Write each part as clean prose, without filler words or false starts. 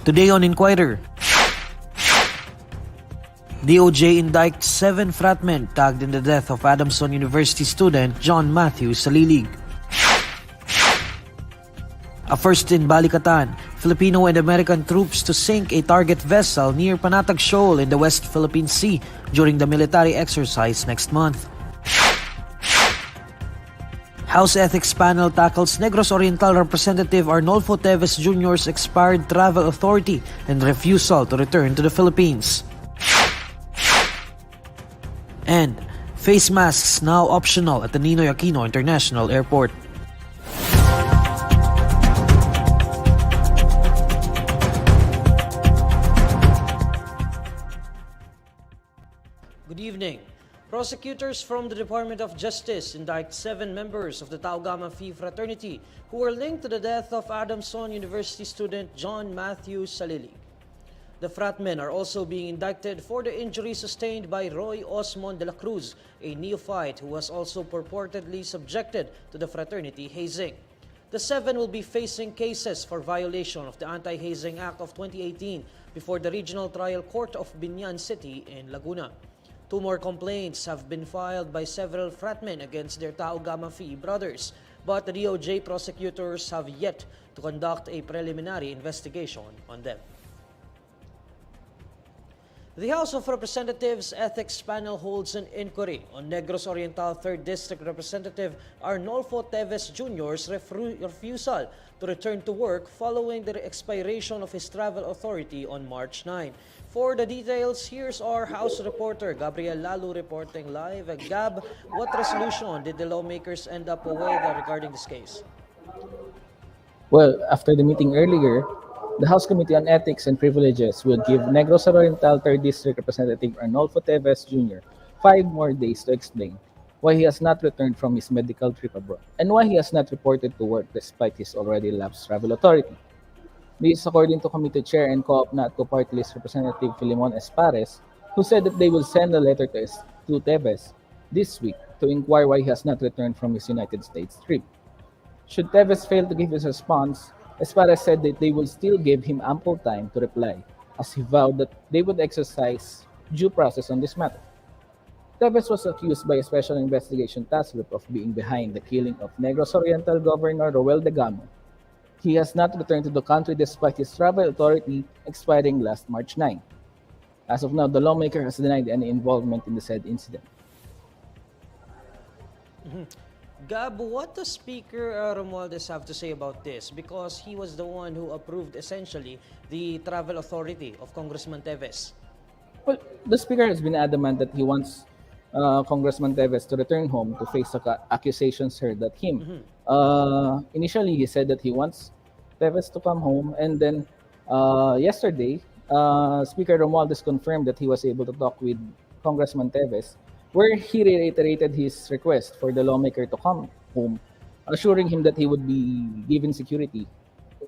Today on Inquirer, DOJ indicts 7 fratmen tagged in the death of Adamson University student John Matthew Salilig. A first in Balikatan, Filipino and American troops to sink a target vessel near Panatag Shoal in the West Philippine Sea during the military exercise next month. House Ethics Panel tackles Negros Oriental Representative Arnolfo Teves Jr.'s expired travel authority and refusal to return to the Philippines. And face masks now optional at the Ninoy Aquino International Airport. Good evening. Prosecutors from the Department of Justice indict 7 members of the Tau Gamma Phi fraternity who were linked to the death of Adamson University student John Matthew Salilig. The fratmen are also being indicted for the injuries sustained by Roy Osmond de la Cruz, a neophyte who was also purportedly subjected to the fraternity hazing. The 7 will be facing cases for violation of the Anti-Hazing Act of 2018 before the Regional Trial Court of Binyan City in Laguna. 2 more complaints have been filed by several fratmen against their Tau Gamma Phi brothers, but the DOJ prosecutors have yet to conduct a preliminary investigation on them. The House of Representatives Ethics Panel holds an inquiry on Negros Oriental 3rd District Representative Arnolfo Teves Jr.'s refusal to return to work following the expiration of his travel authority on March 9. For the details, here's our House reporter, Gabriel Lalu, reporting live. Gab, what resolution did the lawmakers end up with regarding this case? Well, after the meeting earlier, the House Committee on Ethics and Privileges will give Negros Oriental 3rd District Representative Arnolfo Teves Jr. 5 more days to explain why he has not returned from his medical trip abroad and why he has not reported to work despite his already lapsed travel authority. This is according to Committee Chair and Co-op NATCO Party List Representative Filimon Espares, who said that they will send a letter to Teves this week to inquire why he has not returned from his United States trip. Should Teves fail to give his response, Espares said that they will still give him ample time to reply, as he vowed that they would exercise due process on this matter. Teves was accused by a special investigation task group of being behind the killing of Negros Oriental Governor Roel Degamo. He has not returned to the country despite his travel authority expiring last March 9. As of now, the lawmaker has denied any involvement in the said incident. Gab, what does Speaker Romualdez have to say about this? Because he was the one who approved essentially the travel authority of Congressman Teves. Well, the Speaker has been adamant that he wants Congressman Teves to return home to face accusations heard at him. Initially, he said that he wants Teves to come home, and then yesterday, Speaker Romualdez confirmed that he was able to talk with Congressman Teves, where he reiterated his request for the lawmaker to come home, assuring him that he would be given security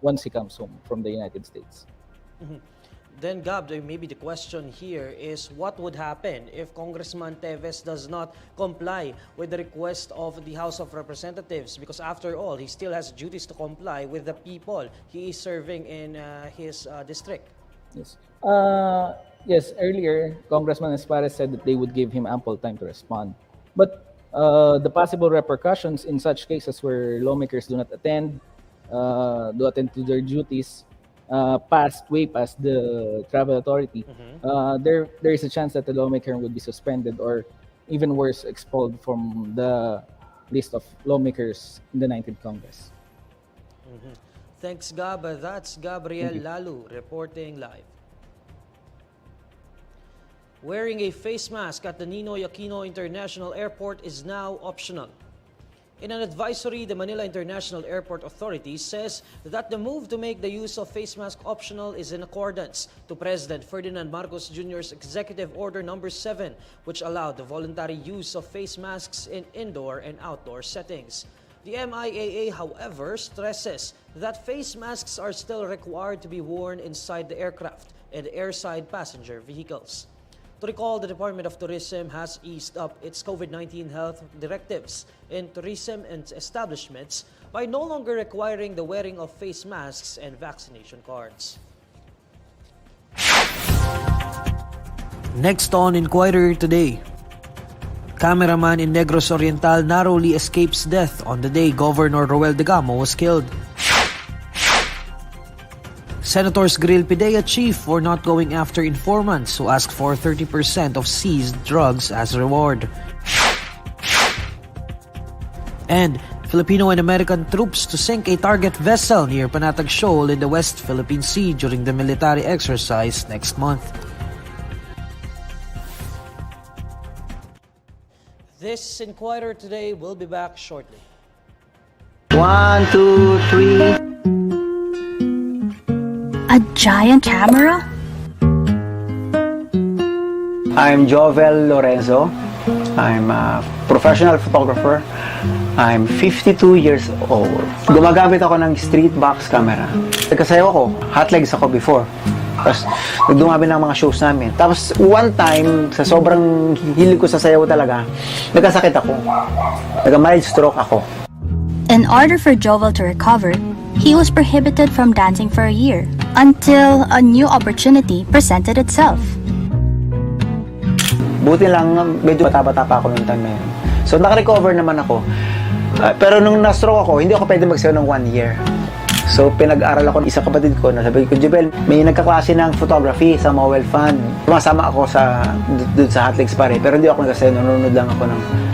once he comes home from the United States. Then, Gab, maybe the question here is what would happen if Congressman Teves does not comply with the request of the House of Representatives? Because after all, he still has duties to comply with the people he is serving in his district. Yes. Yes, earlier, Congressman Espares said that they would give him ample time to respond. But the possible repercussions in such cases where lawmakers do not attend to their duties, way past the travel authority, there is a chance that the lawmaker would be suspended or even worse, expelled from the list of lawmakers in the 19th Congress. Thanks, Gab. That's Gabriel Lalu reporting live. Wearing a face mask at the Ninoy Aquino International Airport is now optional. In an advisory, the Manila International Airport Authority says that the move to make the use of face mask optional is in accordance to President Ferdinand Marcos Jr.'s Executive Order No. 7, which allowed the voluntary use of face masks in indoor and outdoor settings. The MIAA, however, stresses that face masks are still required to be worn inside the aircraft and airside passenger vehicles. To recall, the Department of Tourism has eased up its COVID-19 health directives in tourism and establishments by no longer requiring the wearing of face masks and vaccination cards. Next on Inquirer today. Cameraman in Negros Oriental narrowly escapes death on the day Governor Degamo was killed. Senators grill PDEA chief for not going after informants who asked for 30% of seized drugs as reward. And Filipino and American troops to sink a target vessel near Panatag Shoal in the West Philippine Sea during the military exercise next month. This Inquirer today will be back shortly. 1, 2, 3. A giant camera? I'm Jovel Lorenzo. I'm a professional photographer. I'm 52 years old. Gumagamit ako ng street box camera. Nagkasayaw ako, hot legs ako before. Tapos, nagdumami ng mga shows namin. Tapos, one time, sa sobrang hilig ko sa sayaw talaga, nagkasakit ako. Nagka-mild stroke ako. In order for Jovel to recover, he was prohibited from dancing for a year until a new opportunity presented itself. Buti lang, medyo bata-bata pa ako noong time na yun. So, naka-recover naman ako. Pero nung na-stroke ako, hindi ako pwede magsayaw ng 1 year. So, pinag-aral ako ng isang kapatid ko na sabi ko, Jubel, may nagkaklase ng photography sa Mowel Fund. Sumasama ako doon sa Hotlegs pare, pero hindi ako nagsasayaw, nanonood lang ako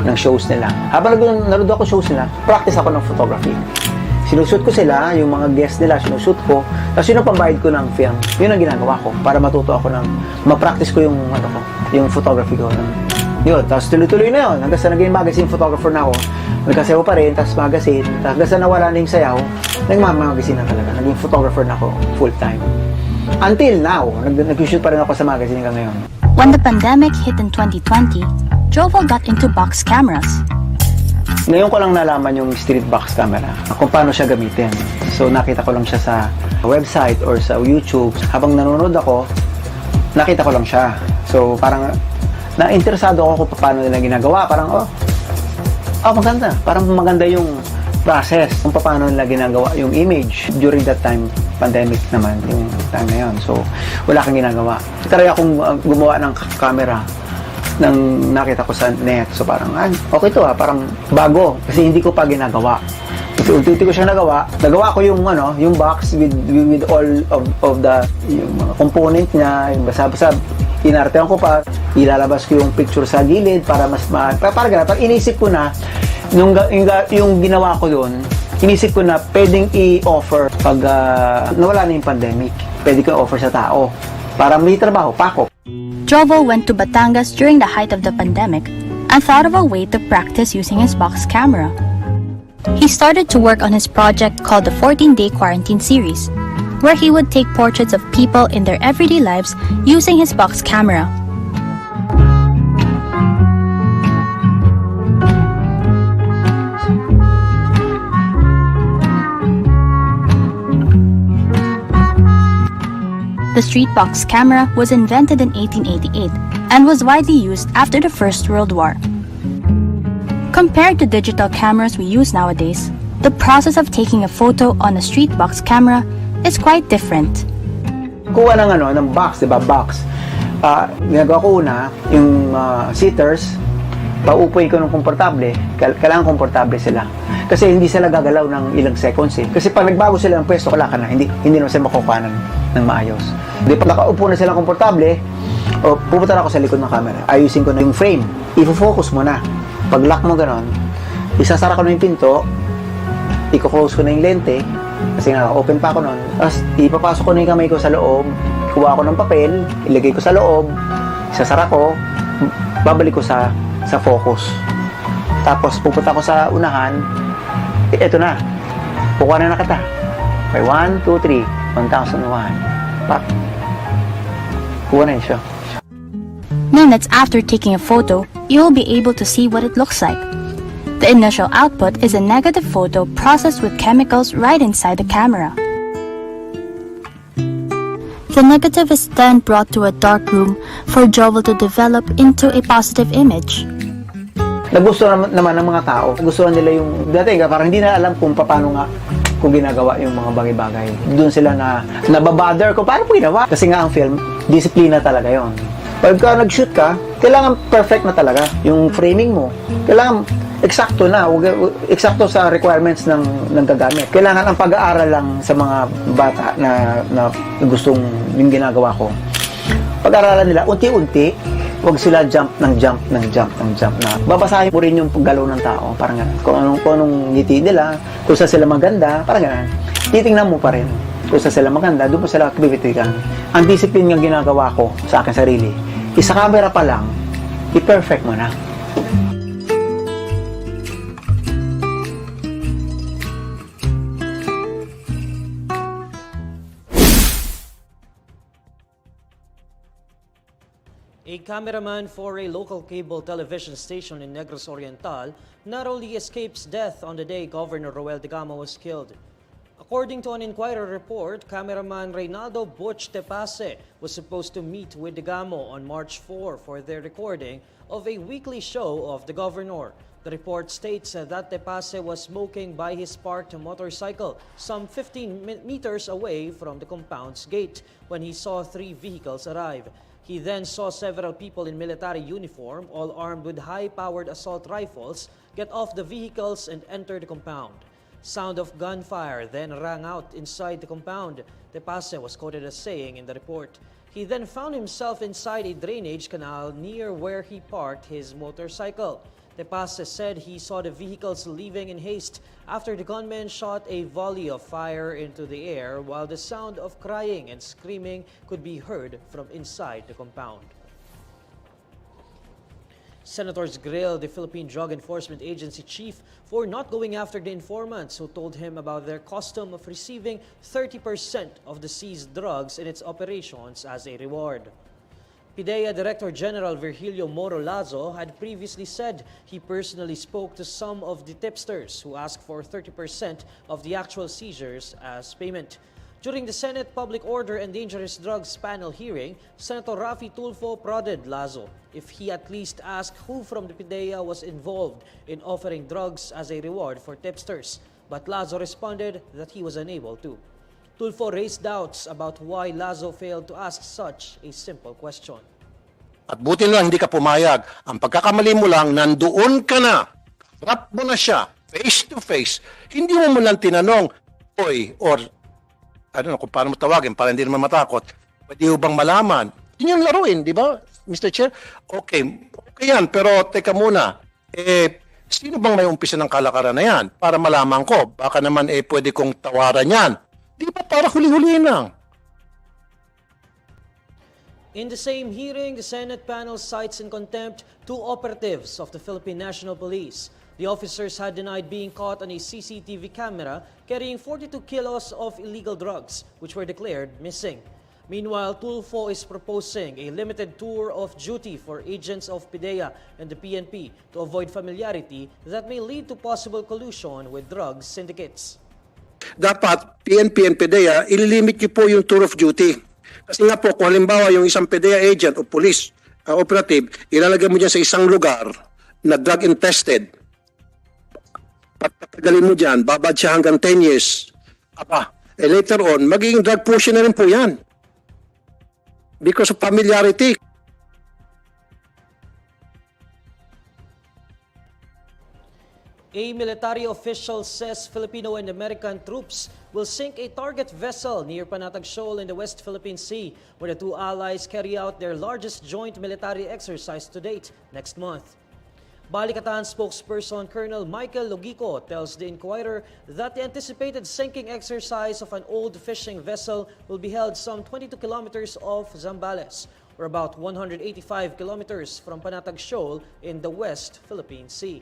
ng shows nila. Habang nanonood ako shows nila, practice ako ng photography. Sinushoot ko sila, yung mga guests nila, sinushoot ko. Tapos yun ang pambayad ko ng film. Yun ang ginagawa ko para matuto ako ma-practice ko yung photography ko. Yun, tapos tuloy-tuloy na yun. Hanggang sa naging magazine photographer na ako, nagkasayaw pa rin, tapos magazine. Hanggang sa nawala na yung sayaw, nagmamagazine na talaga. Naging photographer na ako full-time. Until now, nag-shoot pa rin ako sa magazine hanggang ngayon. When the pandemic hit in 2020, Jovel got into box cameras. Ngayon ko lang nalaman yung street box camera, kung paano siya gamitin. So nakita ko lang siya sa website or sa YouTube. Habang nanonood ako, nakita ko lang siya. So parang na-interesado ako kung paano nila ginagawa. Parang, maganda. Parang maganda yung process kung paano nila ginagawa yung image. During that time, pandemic naman, yung time na yun. So, wala kang ginagawa. Try akong gumawa ng camera nang nakita ko sa net. So, parang, okay to parang bago. Kasi hindi ko pa ginagawa. Unti-unti ko siya nagawa. Nagawa ko yung box with all of the yung mga component niya, yung basa-basa. Inartehan ko pa, ilalabas ko yung picture sa gilid para mas para ganun. Pag inisip ko na yung ginawa ko doon, inisip ko na pwedeng i-offer pag nawala na yung pandemic. Pwede ko i-offer sa tao para may trabaho pa ako. Jovel went to Batangas during the height of the pandemic and thought of a way to practice using his box camera. He started to work on his project called the 14-Day Quarantine Series, where he would take portraits of people in their everyday lives using his box camera. The street box camera was invented in 1888 and was widely used after the First World War. Compared to digital cameras we use nowadays, the process of taking a photo on a street box camera is quite different. Kuha ng box, diba? Box. Ginagawa ko una, yung sitters, pauupoy ko ng komportable, kailangan komportable sila. Kasi hindi sila gagalaw ng ilang seconds eh. Kasi pag nagbago sila ng pwesto, wala ka na. Hindi naman sila makukuha ng maayos. Di pag nakaupo na sila komportable, pupunta na ako sa likod ng camera. Ayusin ko na yung frame. I-focus mo na. Pag lock mo ganon, isasara ko na yung pinto, i-close ko na yung lente, kasi nga, open pa ako nun. Tapos, ipapasok ko na yung kamay ko sa loob, kuha ko ng papel, ilagay ko sa loob, isasara ko, babalik ko sa focus. Tapos, pupunta ko sa unahan, eto na, kukuha na kita. Okay, 1, 2, 3, 1001. Pak. Kuha na yun siya. Minutes after taking a photo, you will be able to see what it looks like. The initial output is a negative photo processed with chemicals right inside the camera. The negative is then brought to a dark room for Jovel to develop into a positive image. Nagustuhan naman ng mga tao. Nagustuhan nila yung, dati parang hindi na alam kung paano nga kung ginagawa yung mga bagay-bagay. Doon sila na nababother ko, paano po ginawa? Kasi nga ang film, disiplina talaga yon. Pagka nag-shoot ka, kailangan perfect na talaga yung framing mo. Kailangan eksakto na, eksakto sa requirements ng gagamit. Kailangan ang pag-aaral lang sa mga bata na gustong yung ginagawa ko. Pag-aaralan nila, unti-unti, huwag sila jump ng jump na. Babasahin mo rin yung paggalaw ng tao, parang gano'n. Kung anong ngiti nila, kung saan sila maganda, parang gano'n. Titingnan mo pa rin. Kung saan sila maganda, doon mo sila aktivitikan. Ang discipline ng ginagawa ko sa akin sarili, isa camera pa lang, i-perfect mo na. A cameraman for a local cable television station in Negros Oriental narrowly escapes death on the day Governor Degamo was killed. According to an Inquirer report, cameraman Reynaldo Butch Tepase was supposed to meet with Degamo on March 4 for their recording of a weekly show of the governor. The report states that Tepase was smoking by his parked motorcycle some 15 meters away from the compound's gate when he saw 3 vehicles arrive. He then saw several people in military uniform, all armed with high-powered assault rifles, get off the vehicles and enter the compound. Sound of gunfire then rang out inside the compound, Tepase was quoted as saying in the report. He then found himself inside a drainage canal near where he parked his motorcycle. Tepase said he saw the vehicles leaving in haste after the gunmen shot a volley of fire into the air while the sound of crying and screaming could be heard from inside the compound. Senators grilled the Philippine Drug Enforcement Agency chief for not going after the informants who told him about their custom of receiving 30% of the seized drugs in its operations as a reward. PDEA Director General Virgilio Moro Lazo had previously said he personally spoke to some of the tipsters who asked for 30% of the actual seizures as payment. During the Senate Public Order and Dangerous Drugs panel hearing, Senator Rafi Tulfo prodded Lazo if he at least asked who from the PDEA was involved in offering drugs as a reward for tipsters. But Lazo responded that he was unable to. Tulfo raised doubts about why Lazo failed to ask such a simple question. At buti lang hindi ka pumayag. Ang pagkakamali mo lang, nandoon ka na. Rap mo na siya, face to face. Hindi mo lang tinanong, oy, or I don't know kung paano mo tawagin para hindi naman matakot. Pwede mo bang malaman? Yun yung laruin, di ba, Mr. Chair? Okay yan, pero teka muna. Sino bang may umpisa ng kalakaran na yan? Para malaman ko, baka naman pwede kong tawaran yan. Di ba para huli-huliin lang? In the same hearing, the Senate panel cites in contempt 2 operatives of the Philippine National Police. The officers had denied being caught on a CCTV camera carrying 42 kilos of illegal drugs, which were declared missing. Meanwhile, Tulfo is proposing a limited tour of duty for agents of PDEA and the PNP to avoid familiarity that may lead to possible collusion with drug syndicates. Dapat PNP and PDEA, ililimit niyo po yung tour of duty. Kasi nga po, kung halimbawa yung isang PDEA agent o police operative, ilalagay mo dyan sa isang lugar na drug and tested. Pagtagalin mo dyan, babad siya hanggang 10 years. Later on, magiging drug pusher na rin po yan. Because of familiarity. A military official says Filipino and American troops will sink a target vessel near Panatag Shoal in the West Philippine Sea, where the 2 allies carry out their largest joint military exercise to date next month. Balikatan spokesperson Colonel Michael Logico tells the Inquirer that the anticipated sinking exercise of an old fishing vessel will be held some 22 kilometers off Zambales, or about 185 kilometers from Panatag Shoal in the West Philippine Sea.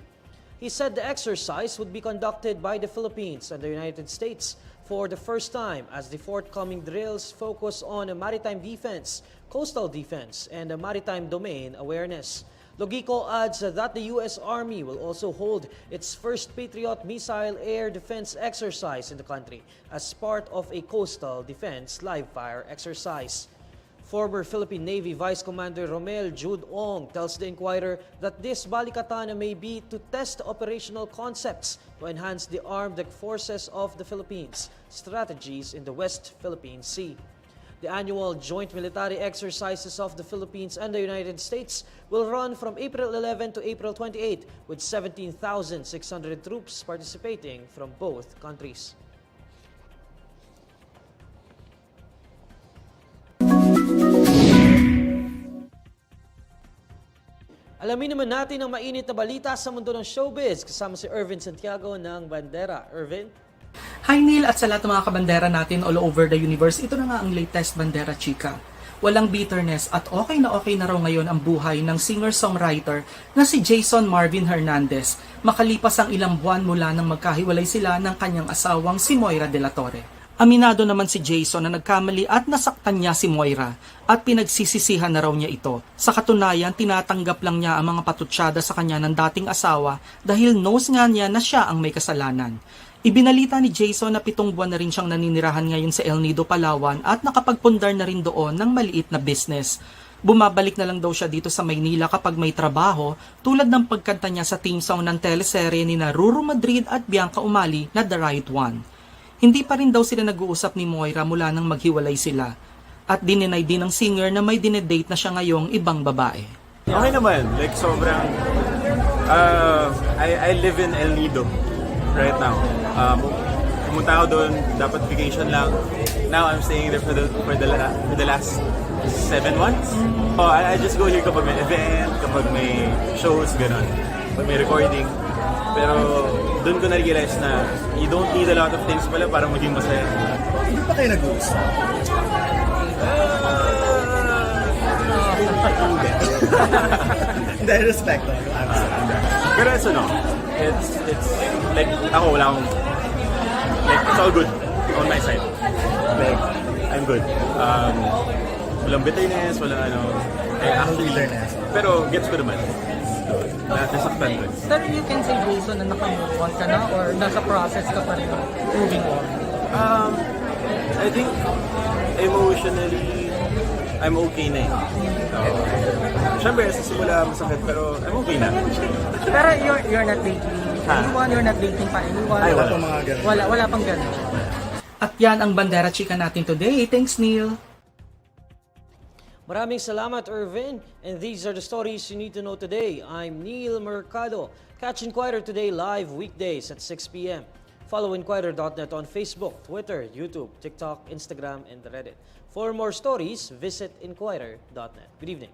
He said the exercise would be conducted by the Philippines and the United States for the first time, as the forthcoming drills focus on maritime defense, coastal defense, and maritime domain awareness. Logico adds that the U.S. Army will also hold its first Patriot missile air defense exercise in the country as part of a coastal defense live-fire exercise. Former Philippine Navy Vice Commander Romel Jude Ong tells the Inquirer that this Balikatan may be to test operational concepts to enhance the armed forces of the Philippines strategies in the West Philippine Sea. The annual joint military exercises of the Philippines and the United States will run from April 11 to April 28 with 17,600 troops participating from both countries. Alamin naman natin ang mainit na balita sa mundo ng showbiz kasama si Irvin Santiago ng Bandera. Irvin? Hi Neil at sa lahat ng mga kabandera natin all over the universe, ito na nga ang latest Bandera Chika. Walang bitterness at okay na raw ngayon ang buhay ng singer-songwriter na si Jason Marvin Hernandez makalipas ang ilang buwan mula nang magkahiwalay sila ng kanyang asawang si Moira de la Torre. Aminado naman si Jason na nagkamali at nasaktan niya si Moira at pinagsisisihan na raw niya ito. Sa katunayan, tinatanggap lang niya ang mga patutsyada sa kanya ng dating asawa dahil knows nga niya na siya ang may kasalanan. Ibinalita ni Jason na 7 buwan na rin siyang naninirahan ngayon sa El Nido, Palawan at nakapagpundar na rin doon ng maliit na business. Bumabalik na lang daw siya dito sa Maynila kapag may trabaho tulad ng pagkanta niya sa theme song ng teleserye ni Ruru Madrid at Bianca Umali na The Right One. Hindi pa rin daw sila nag-uusap ni Moira mula nang maghiwalay sila. At dininay din ng singer na may dinedate na siya ngayong ibang babae. Okay naman, like sobrang, I live in El Nido right now. Pumunta ako doon, dapat vacation lang. Now I'm staying there for the last 7 months. I just go here kapag may event, kapag may shows, gano'n. Kapag may recording. Pero doon ko na-realize na you don't need a lot of things pala para maging masaya. Hindi pa kayo nag-uusap? Hindi, respect to. Pero it's it's like, ako wala akong, like, it's all good on my side. Like, I'm good. Walang bitterness, walang ano. Actually, bitterness. Pero gets ko naman. Nasaktan ko. Pero you can say, Jason, na nakamove on ka na or nasa process ka pa rin moving on? I think emotionally, I'm okay na eh. Siyempre, sa simula masakit, pero I'm okay na. Pero you're not dating anyone? You're not dating pa anyone? Ay, wala. Mga ganun. Wala pang ganun. At yan ang Bandera Chika natin today. Thanks, Neil. Maraming salamat, Irvin. And these are the stories you need to know today. I'm Neil Mercado. Catch Inquirer today live weekdays at 6 p.m. Follow INQUIRER.net on Facebook, Twitter, YouTube, TikTok, Instagram, and Reddit. For more stories, visit INQUIRER.net. Good evening.